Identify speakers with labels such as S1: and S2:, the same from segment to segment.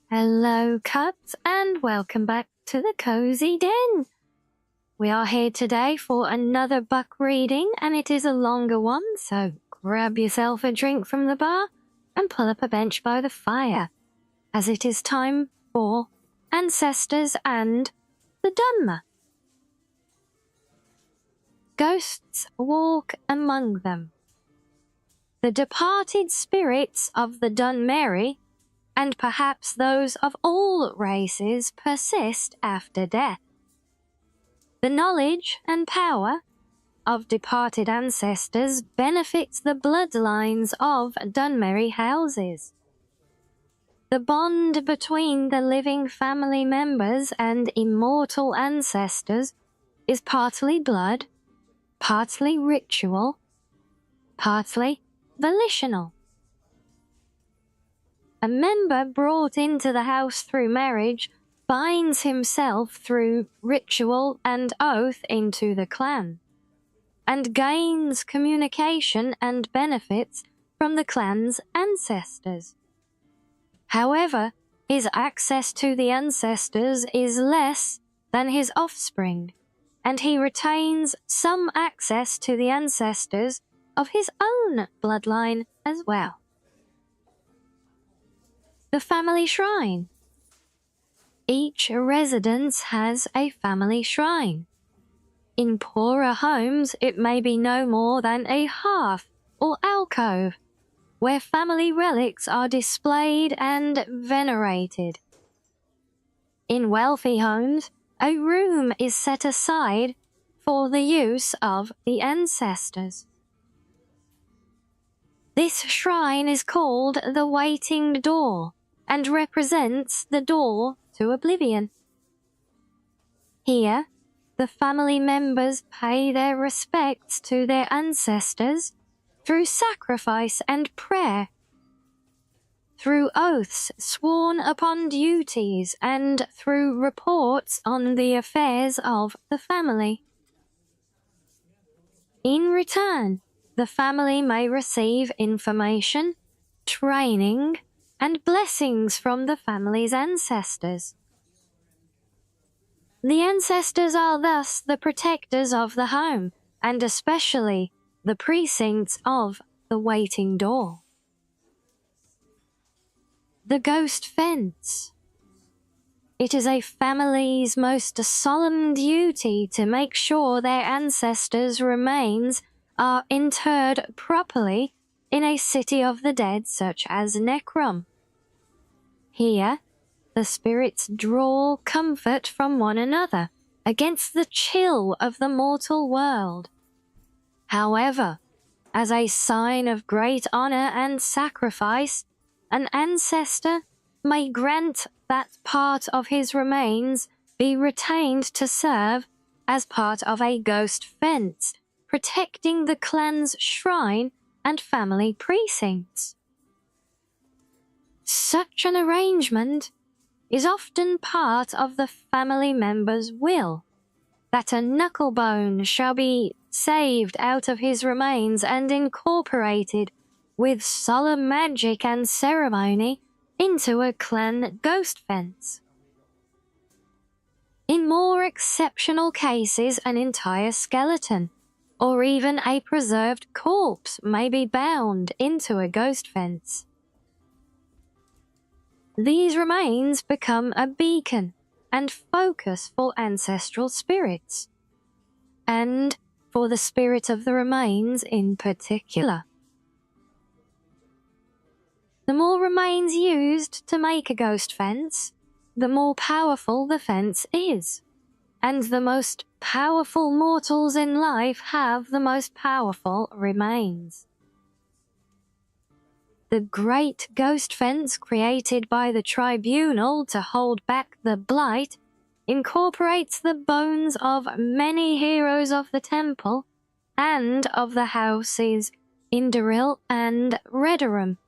S1: Hello, cubs, and welcome back to the Cozy Den. We are here today for another book reading, and it is a longer one, so grab yourself a drink from the bar and pull up a bench by the fire, as it is time for Ancestors and the Dunmer. Ghosts walk among them. The departed spirits of the Dunmer, and perhaps those of all races, persist after death. The knowledge and power of departed ancestors benefits the bloodlines of Dunmer houses. The bond between the living family members and immortal ancestors is partly blood, partly ritual, partly volitional. A member brought into the house through marriage binds himself through ritual and oath into the clan, and gains communication and benefits from the clan's ancestors. However, his access to the ancestors is less than his offspring, and he retains some access to the ancestors of his own bloodline as well. The family shrine. Each residence has a family shrine. In poorer homes, it may be no more than a hearth or alcove, where family relics are displayed and venerated. In wealthy homes, a room is set aside for the use of the ancestors. This shrine is called the Waiting Door, and represents the door to oblivion. Here, the family members pay their respects to their ancestors through sacrifice and prayer, through oaths sworn upon duties, and through reports on the affairs of the family. In return, the family may receive information, training, and blessings from the family's ancestors. The ancestors are thus the protectors of the home, and especially the precincts of the Waiting Door. The Ghost Fence. It is a family's most solemn duty to make sure their ancestors' remains are interred properly in a city of the dead such as Necrom. Here, the spirits draw comfort from one another against the chill of the mortal world. However, as a sign of great honor and sacrifice, an ancestor may grant that part of his remains be retained to serve as part of a ghost fence, protecting the clan's shrine and family precincts. Such an arrangement is often part of the family member's will, that a knucklebone shall be saved out of his remains and incorporated with solemn magic and ceremony into a clan ghost fence. In more exceptional cases, an entire skeleton or even a preserved corpse may be bound into a ghost fence. These remains become a beacon and focus for ancestral spirits, and for the spirit of the remains in particular. The more remains used to make a ghost fence, the more powerful the fence is, and the most powerful mortals in life have the most powerful remains. The great ghost fence created by the tribunal to hold back the blight incorporates the bones of many heroes of the temple and of the houses Indaril and Redarum,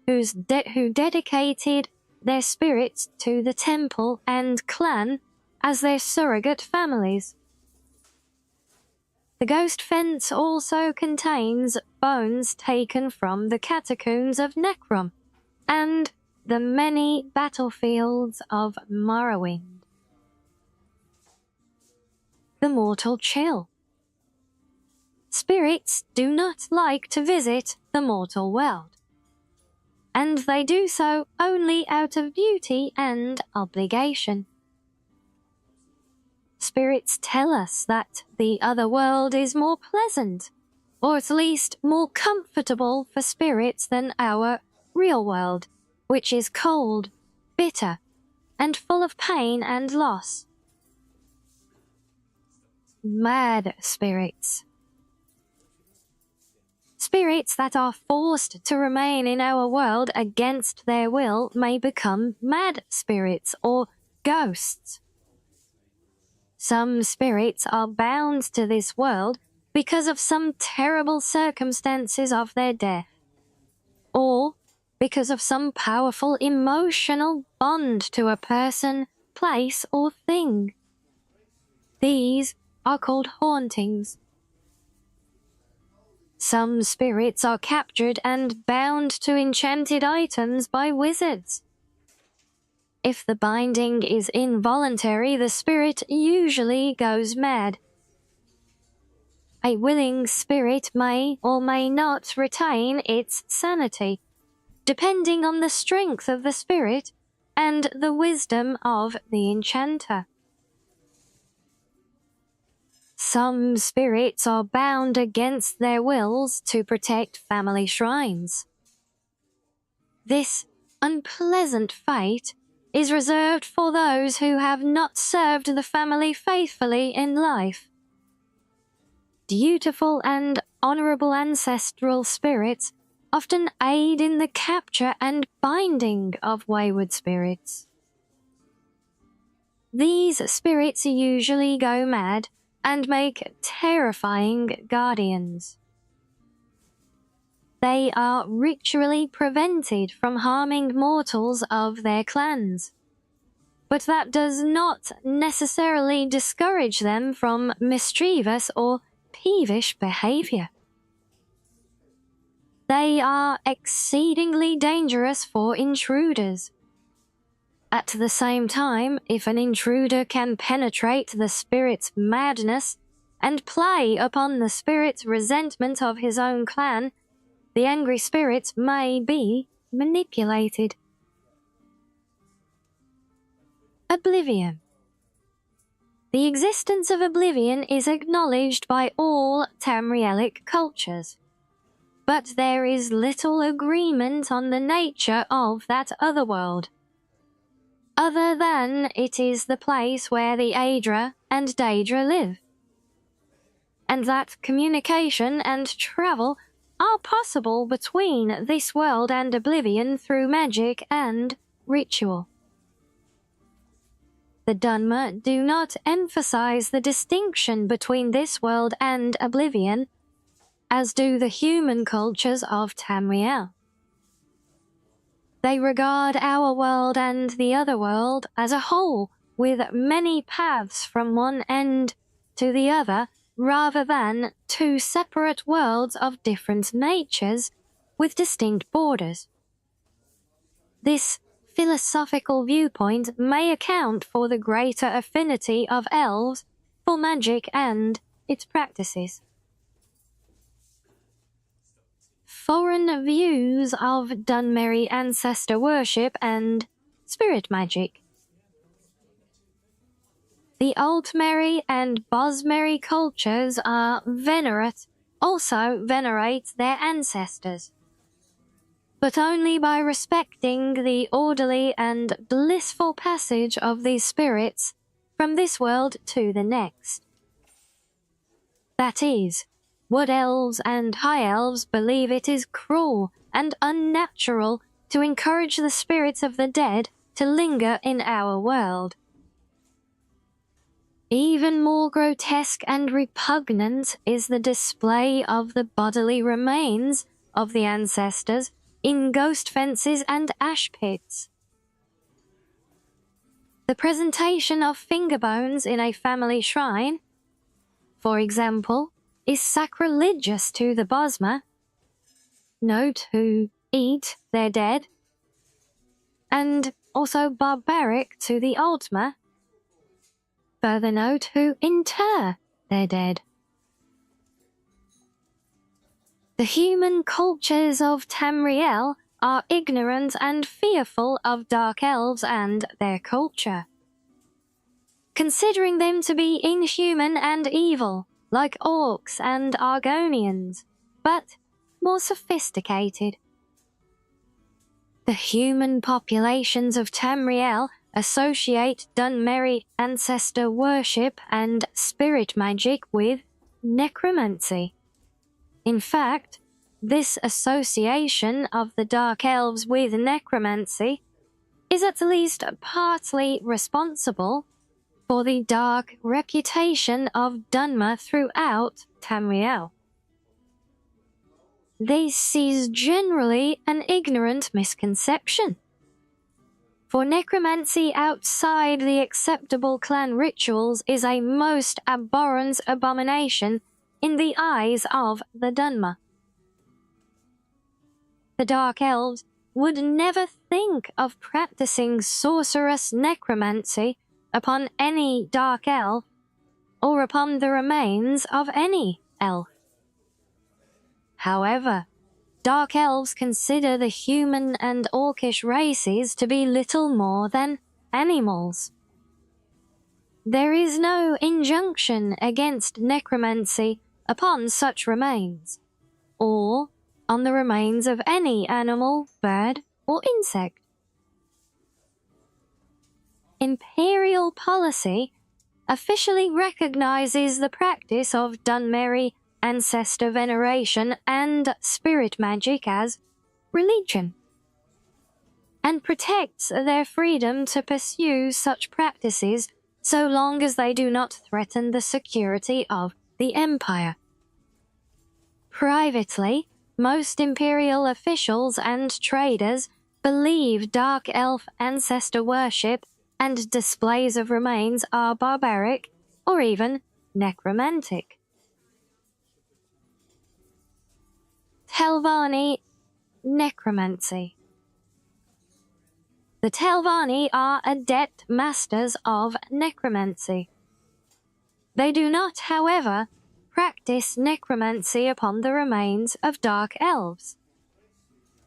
S1: who dedicated their spirits to the temple and clan as their surrogate families. The ghost fence also contains bones taken from the catacombs of Necrom, and the many battlefields of Morrowind. The mortal chill. Spirits do not like to visit the mortal world, and they do so only out of duty and obligation. Spirits tell us that the other world is more pleasant, or at least more comfortable for spirits than our real world, which is cold, bitter, and full of pain and loss. Mad spirits. Spirits that are forced to remain in our world against their will may become mad spirits or ghosts. Some spirits are bound to this world because of some terrible circumstances of their death, or because of some powerful emotional bond to a person, place, or thing. These are called hauntings. Some spirits are captured and bound to enchanted items by wizards. If the binding is involuntary, the spirit usually goes mad. A willing spirit may or may not retain its sanity, depending on the strength of the spirit and the wisdom of the enchanter. Some spirits are bound against their wills to protect family shrines. This unpleasant fate is reserved for those who have not served the family faithfully in life. Dutiful and honorable ancestral spirits often aid in the capture and binding of wayward spirits. These spirits usually go mad and make terrifying guardians. They are ritually prevented from harming mortals of their clans, but that does not necessarily discourage them from mischievous or peevish behavior. They are exceedingly dangerous for intruders. At the same time, if an intruder can penetrate the spirit's madness and play upon the spirit's resentment of his own clan, the angry spirits may be manipulated. Oblivion. The existence of oblivion is acknowledged by all Tamrielic cultures, but there is little agreement on the nature of that other world, other than it is the place where the Aedra and Daedra live, and that communication and travel are possible between this world and oblivion through magic and ritual. The Dunmer do not emphasize the distinction between this world and oblivion, as do the human cultures of Tamriel. They regard our world and the other world as a whole, with many paths from one end to the other, rather than two separate worlds of different natures with distinct borders. This philosophical viewpoint may account for the greater affinity of elves for magic and its practices. Foreign views of Dunmeri ancestor worship and spirit magic. The Altmeri and Bosmeri cultures also venerate their ancestors, but only by respecting the orderly and blissful passage of these spirits from this world to the next. That is, wood elves and high elves believe it is cruel and unnatural to encourage the spirits of the dead to linger in our world. Even more grotesque and repugnant is the display of the bodily remains of the ancestors in ghost fences and ash pits. The presentation of finger bones in a family shrine, for example, is sacrilegious to the Bosmer, who eat their dead. and also barbaric to the Ultima. Further note, who inter their dead. The human cultures of Tamriel are ignorant and fearful of dark elves and their culture, considering them to be inhuman and evil, like orcs and Argonians, but more sophisticated. The human populations of Tamriel associate Dunmer ancestor worship and spirit magic with necromancy. In fact, this association of the Dark Elves with necromancy is at least partly responsible for the dark reputation of Dunmer throughout Tamriel. This is generally an ignorant misconception, for necromancy outside the acceptable clan rituals is a most abhorrent abomination in the eyes of the Dunmer. The Dark Elves would never think of practicing sorcerous necromancy upon any Dark Elf or upon the remains of any elf. However, Dark Elves consider the human and orcish races to be little more than animals. There is no injunction against necromancy upon such remains, or on the remains of any animal, bird, or insect. Imperial policy officially recognizes the practice of Dunmer ancestor veneration and spirit magic as religion, and protects their freedom to pursue such practices so long as they do not threaten the security of the Empire. Privately, most Imperial officials and traders believe Dark Elf ancestor worship and displays of remains are barbaric or even necromantic. Telvanni necromancy. The Telvanni are adept masters of necromancy. They do not, however, practice necromancy upon the remains of Dark Elves.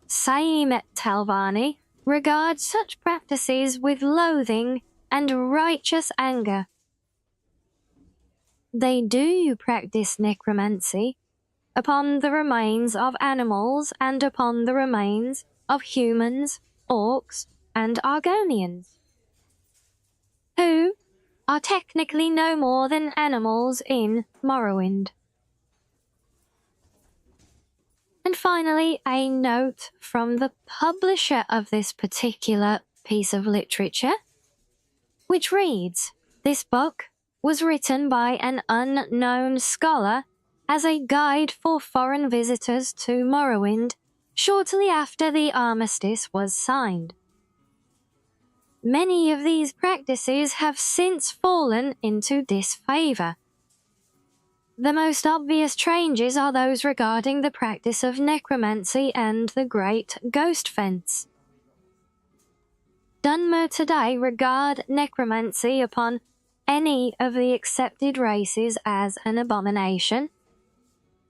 S1: Same Telvanni regard such practices with loathing and righteous anger. They do practice necromancy upon the remains of animals and upon the remains of humans, orcs, and Argonians, who are technically no more than animals in Morrowind. And finally, a note from the publisher of this particular piece of literature, which reads, "This book was written by an unknown scholar as a guide for foreign visitors to Morrowind shortly after the armistice was signed. Many of these practices have since fallen into disfavor. The most obvious changes are those regarding the practice of necromancy and the Great Ghost Fence. Dunmer today regard necromancy upon any of the accepted races as an abomination.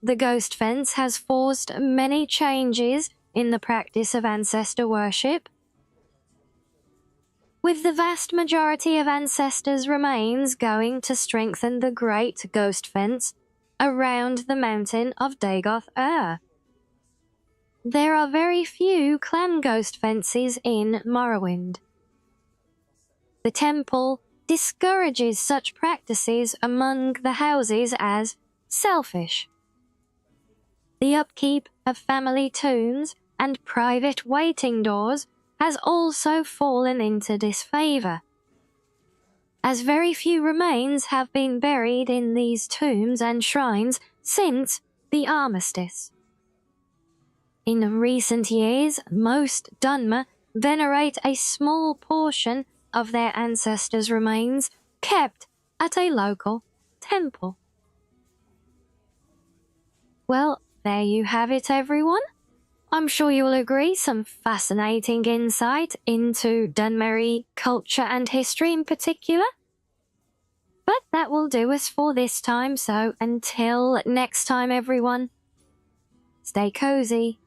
S1: The Ghost Fence has forced many changes in the practice of ancestor worship, with the vast majority of ancestors' remains going to strengthen the Great Ghost Fence around the mountain of Dagoth-Ur. There are very few clan ghost fences in Morrowind. The temple discourages such practices among the houses as selfish. The upkeep of family tombs and private waiting doors has also fallen into disfavor, as very few remains have been buried in these tombs and shrines since the armistice. In recent years, most Dunmer venerate a small portion of their ancestors' remains kept at a local temple." Well, there you have it, everyone. I'm sure you will agree, some fascinating insight into Dunmer culture and history in particular. But that will do us for this time, so until next time, everyone, stay cozy.